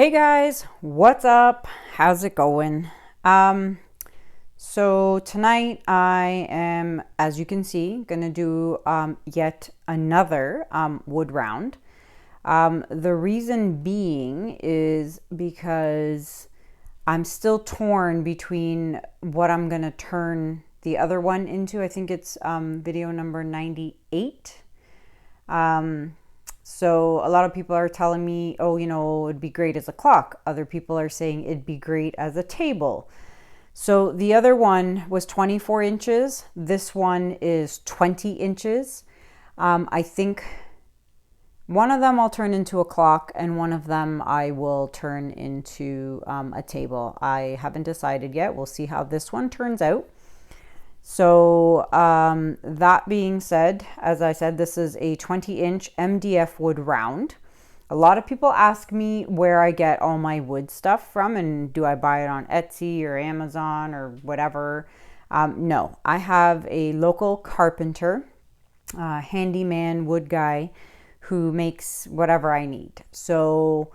Hey guys, what's up? How's it going? So tonight I am, as you can see, gonna do yet another wood round. The reason being is because I'm still torn between what I'm gonna turn the other one into. I think it's video number 98. So a lot of people are telling me, oh, it'd be great as a clock. Other people are saying it'd be great as a table. So the other one was 24 inches. This one is 20 inches. I think one of them I'll turn into a clock and one of them I will turn into a table. I haven't decided yet. We'll see how this one turns out. So that being said, as I said, this is a 20-inch MDF wood round. A lot of people ask me where I get all my wood stuff from and do I buy it on Etsy or Amazon or whatever. No, I have a local carpenter, handyman wood guy who makes whatever I need. So,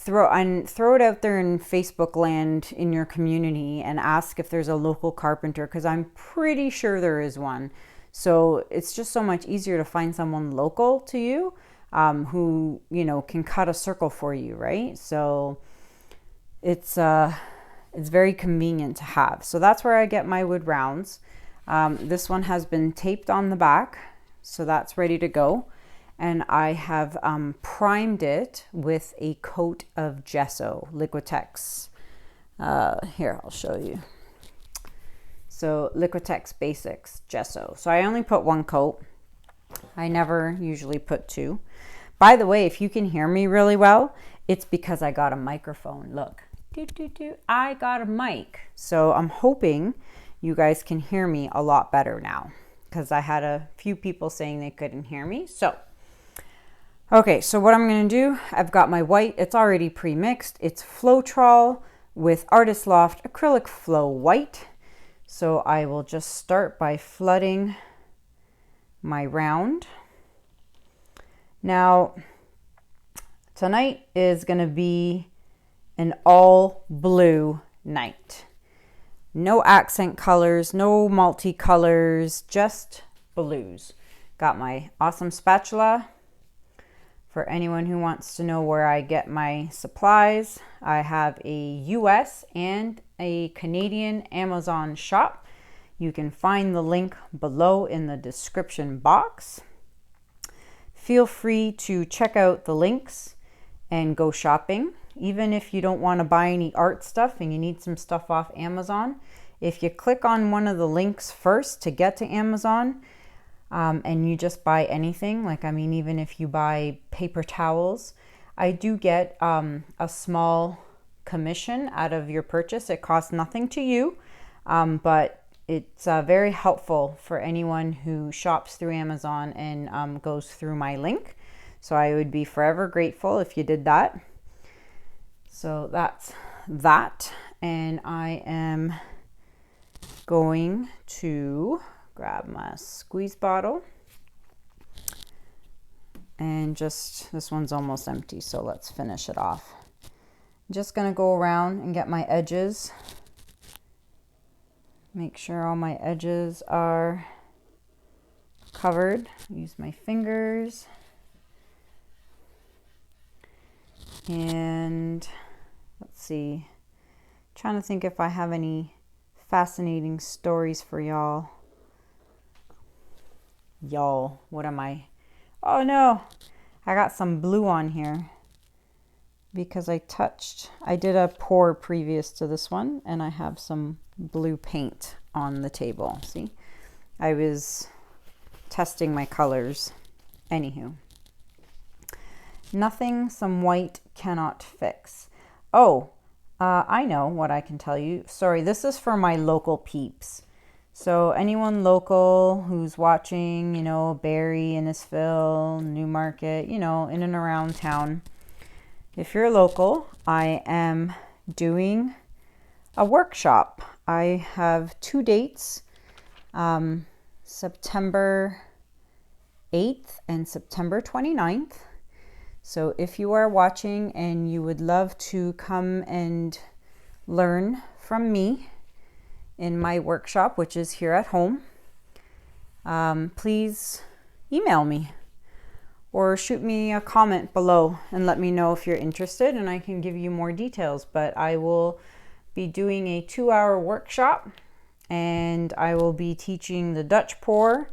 throw it out there in Facebook land in your community and ask if there's a local carpenter, because I'm pretty sure there is one. So it's just so much easier to find someone local to you who can cut a circle for you, right? So it's very convenient to have. So that's where I get my wood rounds. This one has been taped on the back, so that's ready to go. And I have primed it with a coat of gesso, Liquitex. Here, I'll show you. So Liquitex Basics Gesso. So I only put one coat. I never usually put two. By the way, if you can hear me really well, it's because I got a microphone. Look, I got a mic. So I'm hoping you guys can hear me a lot better now, because I had a few people saying they couldn't hear me. Okay, so what I'm going to do, I've got my white. It's already pre-mixed. It's Floetrol with Artist Loft Acrylic Flow White. So I will just start by flooding my round. Now, tonight is going to be an all blue night. No accent colors, no multicolors, just blues. Got my awesome spatula. For anyone who wants to know where I get my supplies, I have a US and a Canadian Amazon shop. You can find the link below in the description box. Feel free to check out the links and go shopping. Even if you don't want to buy any art stuff and you need some stuff off Amazon, if you click on one of the links first to get to Amazon, and you just buy anything, even if you buy paper towels, I do get a small commission out of your purchase. It costs nothing to you, but it's very helpful for anyone who shops through Amazon and goes through my link. So I would be forever grateful if you did that. So that's that. And I am going to grab my squeeze bottle and this one's almost empty, so let's finish it off. I'm just gonna go around and get my edges, make sure all my edges are covered. Use my fingers and let's see, trying to think if I have any fascinating stories for y'all. What am I? Oh no, I got some blue on here because I did a pour previous to this one and I have some blue paint on the table. See, I was testing my colors. Anywho, nothing some white cannot fix. Oh, I know what I can tell you. Sorry, this is for my local peeps. So anyone local who's watching, Barrie, Innisfil, Newmarket, in and around town, if you're local, I am doing a workshop. I have 2 dates, September 8th and September 29th. So if you are watching and you would love to come and learn from me in my workshop, which is here at home, please email me or shoot me a comment below and let me know if you're interested, and I can give you more details. But I will be doing a 2-hour workshop, and I will be teaching the Dutch pour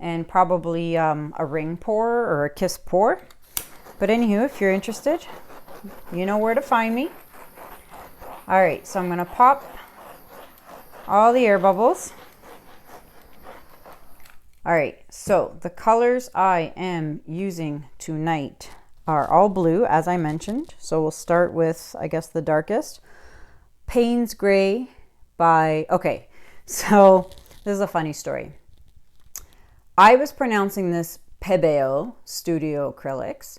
and probably a ring pour or a kiss pour. But anywho, if you're interested, you know where to find me. All right, so I'm gonna pop all the air bubbles. All right, so the colors I am using tonight are all blue, as I mentioned. So we'll start with, I guess, the darkest. Payne's Gray by, okay, so this is a funny story. I was pronouncing this Pebeo Studio Acrylics,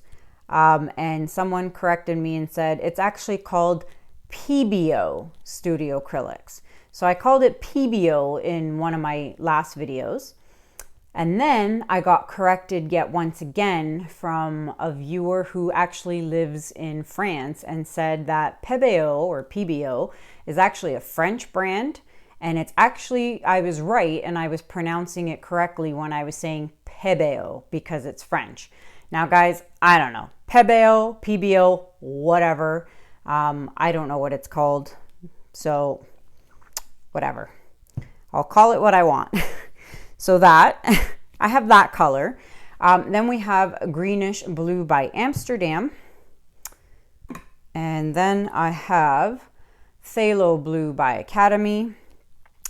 and someone corrected me and said it's actually called PBO Studio Acrylics. So I called it PBO in one of my last videos. And then I got corrected yet once again from a viewer who actually lives in France and said that Pebeo or PBO is actually a French brand. And it's actually, I was right, and I was pronouncing it correctly when I was saying Pebeo because it's French. Now guys, I don't know. Pebeo, PBO, whatever. I don't know what it's called. So whatever. I'll call it what I want. So that, I have that color. Then we have Greenish Blue by Amsterdam. And then I have Phthalo Blue by Academy.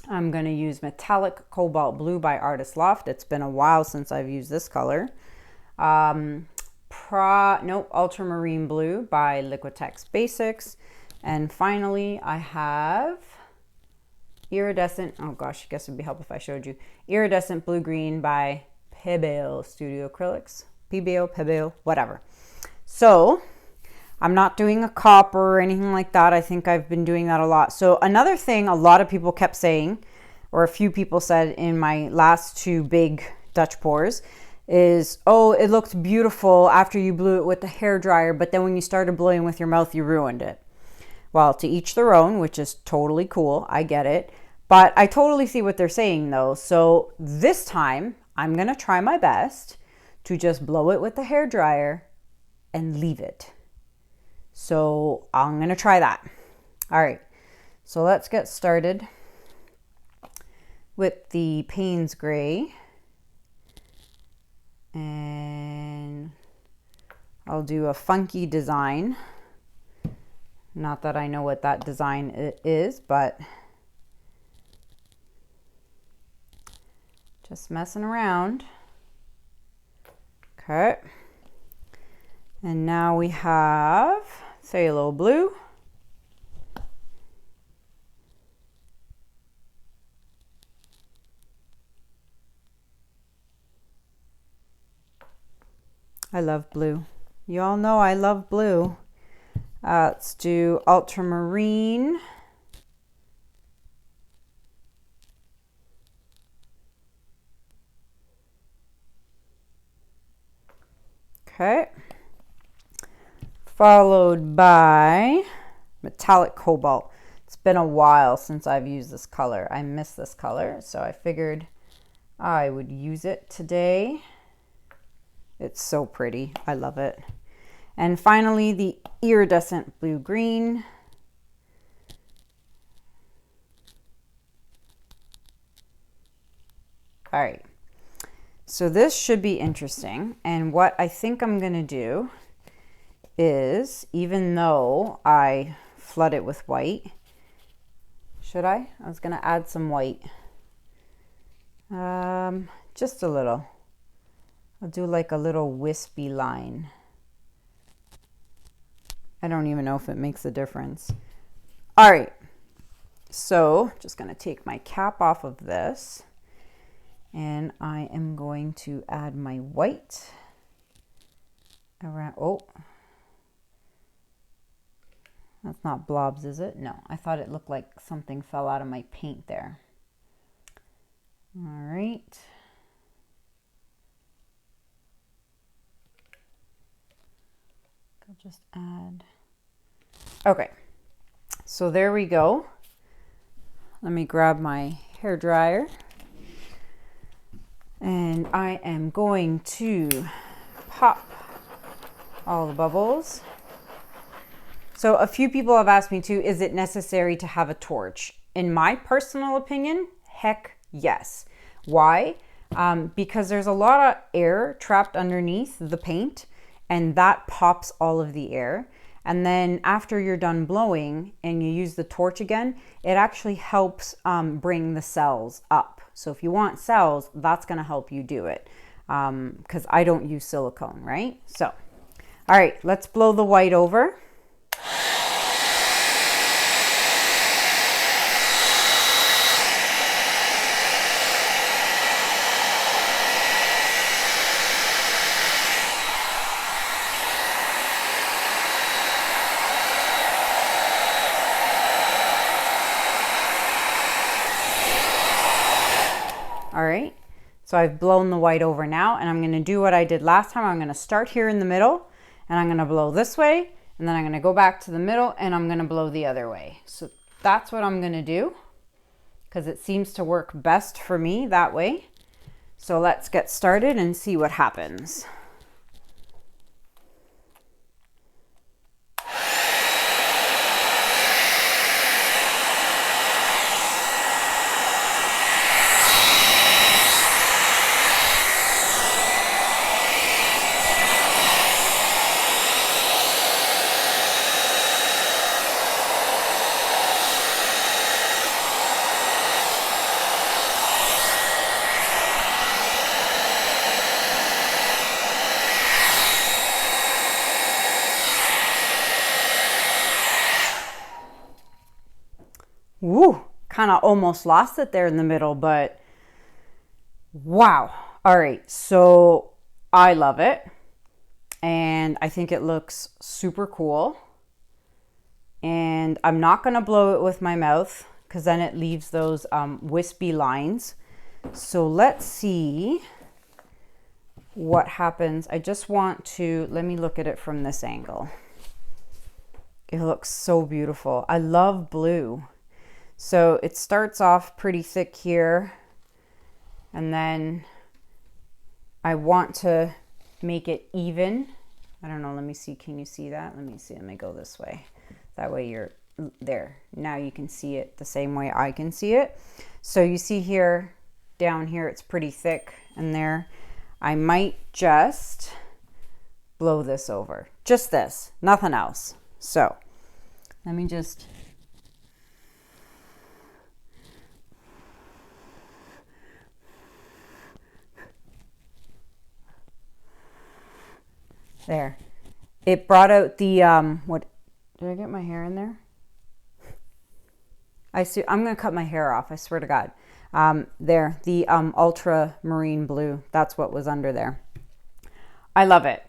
I'm going to use Metallic Cobalt Blue by Artist Loft. It's been a while since I've used this color. Ultramarine Blue by Liquitex Basics. And finally, I have Iridescent, oh gosh, I guess it'd be helpful if I showed you. Iridescent Blue Green by Pebeo Studio Acrylics. Pebeo, whatever. So I'm not doing a copper or anything like that. I think I've been doing that a lot. So another thing a lot of people kept saying, or a few people said in my last 2 big Dutch pours, is, oh, it looked beautiful after you blew it with the hairdryer, but then when you started blowing with your mouth, you ruined it. Well, to each their own, which is totally cool. I get it. But I totally see what they're saying though. So this time I'm going to try my best to just blow it with the hairdryer and leave it. So I'm going to try that. All right. So let's get started with the Payne's Gray. And I'll do a funky design. Not that I know what that design is, but just messing around. Okay. And now we have Phthalo Blue. I love blue. You all know I love blue. Let's do Ultramarine. Okay. Followed by Metallic Cobalt. It's been a while since I've used this color. I miss this color, so I figured I would use it today. It's so pretty. I love it. And finally, the Iridescent Blue Green. All right. So this should be interesting. And what I think I'm going to do is, even though I flood it with white, should I? I was going to add some white. Just a little. I'll do like a little wispy line. I don't even know if it makes a difference. All right, so just gonna take my cap off of this, and I am going to add my white around. Oh, that's not blobs, is it? No, I thought it looked like something fell out of my paint there. All right. just add. Okay, so there we go. Let me grab my hair dryer. And I am going to pop all the bubbles. So a few people have asked me too, is it necessary to have a torch? In my personal opinion, heck yes. Why? Because there's a lot of air trapped underneath the paint, and that pops all of the air. And then after you're done blowing and you use the torch again, it actually helps bring the cells up. So if you want cells, that's gonna help you do it. Because I don't use silicone, right? So, all right, let's blow the white over. All right, so I've blown the white over now, and I'm gonna do what I did last time. I'm gonna start here in the middle, and I'm gonna blow this way, and then I'm gonna go back to the middle, and I'm gonna blow the other way. So that's what I'm gonna do, because it seems to work best for me that way. So let's get started and see what happens. Woo, kind of almost lost it there in the middle, but wow. All right, so I love it, and I think it looks super cool. And I'm not gonna blow it with my mouth because then it leaves those wispy lines. So let's see what happens. I just want to, let me look at it from this angle. It looks so beautiful. I love blue. So it starts off pretty thick here, and then I want to make it even. I don't know, let me see, can you see that? Let me see, let me go this way. That way you're there. Now you can see it the same way I can see it. So you see here, down here, it's pretty thick, and there, I might just blow this over. Just this, nothing else. So let me just, there. It brought out the, what, did I get my hair in there? I see, I'm gonna cut my hair off, I swear to God. There, the ultramarine blue, that's what was under there. I love it.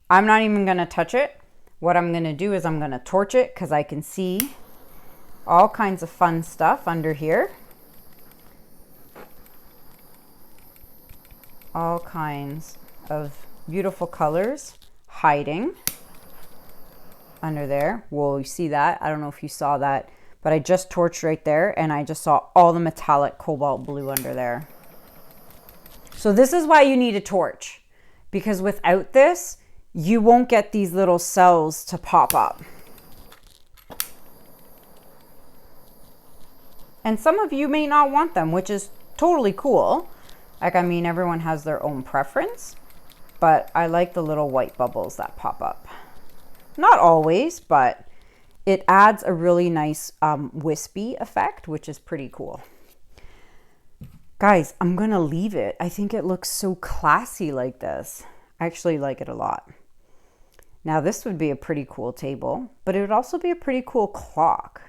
I'm not even gonna touch it. What I'm gonna do is I'm gonna torch it because I can see all kinds of fun stuff under here. All kinds of beautiful colors hiding under there. Whoa, you see that? I don't know if you saw that, but I just torched right there and I just saw all the metallic cobalt blue under there. So this is why you need a torch, because without this, you won't get these little cells to pop up. And some of you may not want them, which is totally cool. Like, I mean, everyone has their own preference, but I like the little white bubbles that pop up. Not always, but it adds a really nice wispy effect, which is pretty cool. Guys, I'm gonna leave it. I think it looks so classy like this. I actually like it a lot. Now this would be a pretty cool table, but it would also be a pretty cool clock.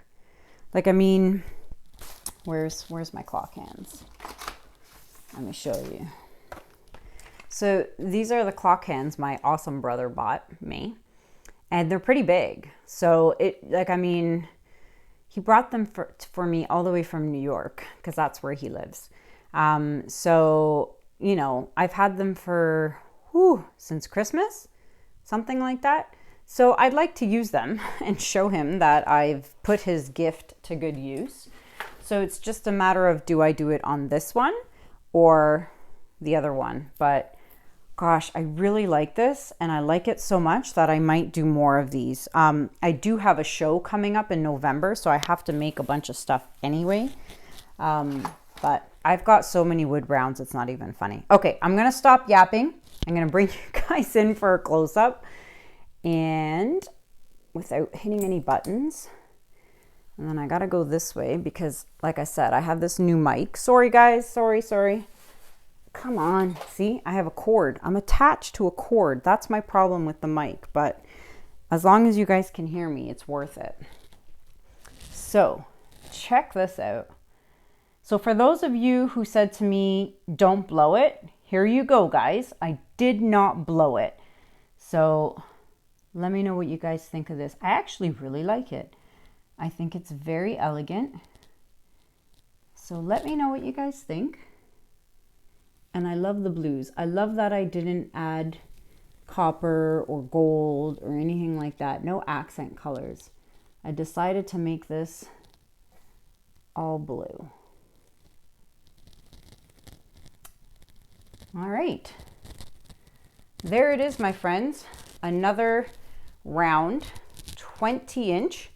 Like, I mean, where's my clock hands? Let me show you. So these are the clock hands my awesome brother bought me, and they're pretty big. So it, like, I mean, he brought them for me all the way from New York because that's where he lives. So, you know, I've had them for, since Christmas, something like that. So I'd like to use them and show him that I've put his gift to good use. So it's just a matter of, do I do it on this one or the other one? But gosh, I really like this, and I like it so much that I might do more of these. I do have a show coming up in November, so I have to make a bunch of stuff anyway. But I've got so many wood rounds, it's not even funny. Okay, I'm gonna stop yapping. I'm gonna bring you guys in for a close-up, and without hitting any buttons. And then I gotta go this way because, like I said, I have this new mic. Sorry guys, sorry. Come on, see, I have a cord. I'm attached to a cord. That's my problem with the mic, but as long as you guys can hear me, it's worth it. So check this out. So for those of you who said to me, don't blow it, here you go, guys. I did not blow it. So let me know what you guys think of this. I actually really like it. I think it's very elegant. So let me know what you guys think. And I love the blues. I love that I didn't add copper or gold or anything like that. No accent colors. I decided to make this all blue. All right. There it is, my friends. Another round 20-inch.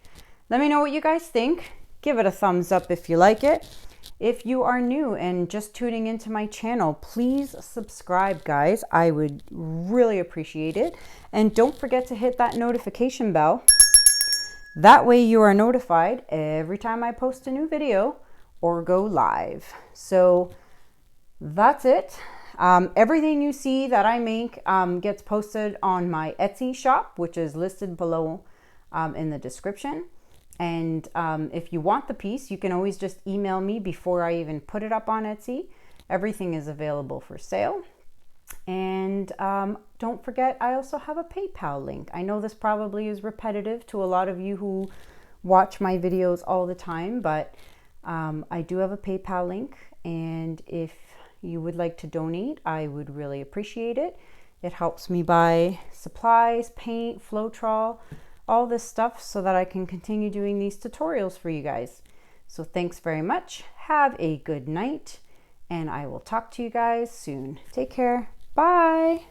Let me know what you guys think. Give it a thumbs up if you like it. If you are new and just tuning into my channel, please subscribe, guys. I would really appreciate it. And don't forget to hit that notification bell. That way you are notified every time I post a new video or go live. So that's it. Everything you see that I make gets posted on my Etsy shop, which is listed below in the description. And if you want the piece, you can always just email me before I even put it up on Etsy. Everything is available for sale. And don't forget, I also have a PayPal link. I know this probably is repetitive to a lot of you who watch my videos all the time, but I do have a PayPal link. And if you would like to donate, I would really appreciate it. It helps me buy supplies, paint, Floetrol, all this stuff so that I can continue doing these tutorials for you guys. So thanks very much. Have a good night, and I will talk to you guys soon. Take care. Bye.